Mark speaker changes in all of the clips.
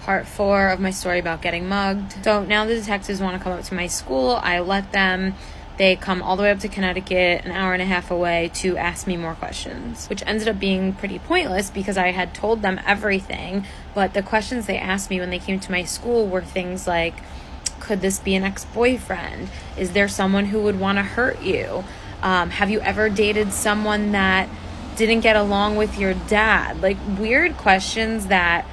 Speaker 1: part 4 of my story about getting mugged. So now the detectives want to come up to my school. I let them. They come all the way up to Connecticut, an hour and a half away, to ask me more questions, which ended up being pretty pointless because I had told them everything. But the questions they asked me when they came to my school were things like, could this be an ex-boyfriend? Is there someone who would want to hurt you? Have you ever dated someone that didn't get along with your dad? Like, weird questions that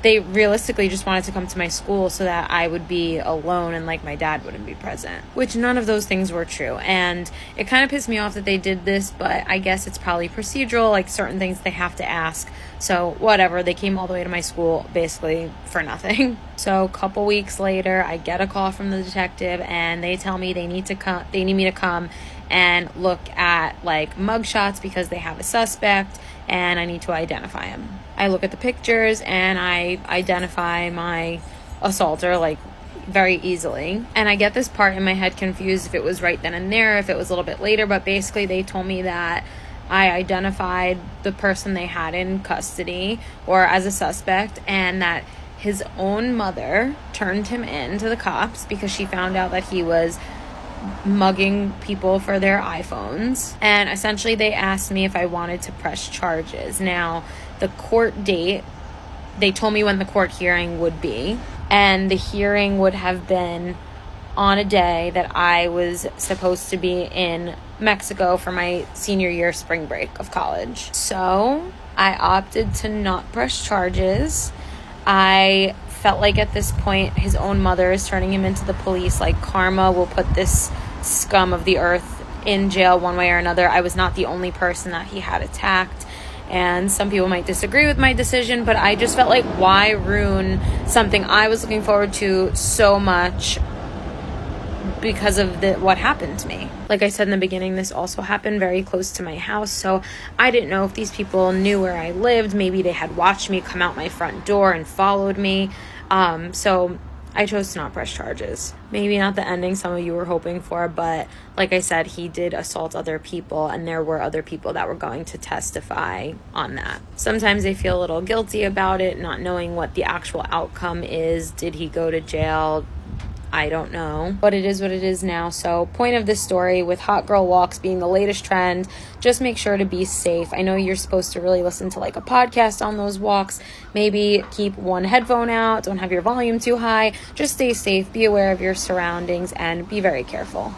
Speaker 1: they realistically just wanted to come to my school so that I would be alone and like my dad wouldn't be present, which none of those things were true. And it kind of pissed me off that they did this, but I guess it's probably procedural, like certain things they have to ask. So whatever, they came all the way to my school basically for nothing. So a couple weeks later, I get a call from the detective and they tell me they need me to come and look at like mugshots because they have a suspect and I need to identify him. I look at the pictures and I identify my assaulter like very easily. And I get this part in my head confused if it was right then and there, if it was a little bit later, but basically they told me that I identified the person they had in custody or as a suspect, and that his own mother turned him in to the cops because she found out that he was mugging people for their iPhones. And essentially they asked me if I wanted to press charges. Now, the court date, they told me when the court hearing would be, and the hearing would have been on a day that I was supposed to be in Mexico for my senior year spring break of college. So I opted to not press charges. I felt like at this point his own mother is turning him into the police. Like, karma will put this scum of the earth in jail one way or another. I was not the only person that he had attacked, and some people might disagree with my decision, but I just felt like, why ruin something I was looking forward to so much because of what happened to me. Like I said in the beginning, this also happened very close to my house, so I didn't know if these people knew where I lived. Maybe they had watched me come out my front door and followed me. So I chose to not press charges. Maybe not the ending some of you were hoping for, but like I said, he did assault other people, and there were other people that were going to testify on that. Sometimes I feel a little guilty about it, not knowing what the actual outcome is. Did he go to jail? I don't know, but it is what it is now. So point of this story, with hot girl walks being the latest trend, just make sure to be safe. I know you're supposed to really listen to like a podcast on those walks. Maybe keep one headphone out, don't have your volume too high. Just stay safe, be aware of your surroundings, and be very careful.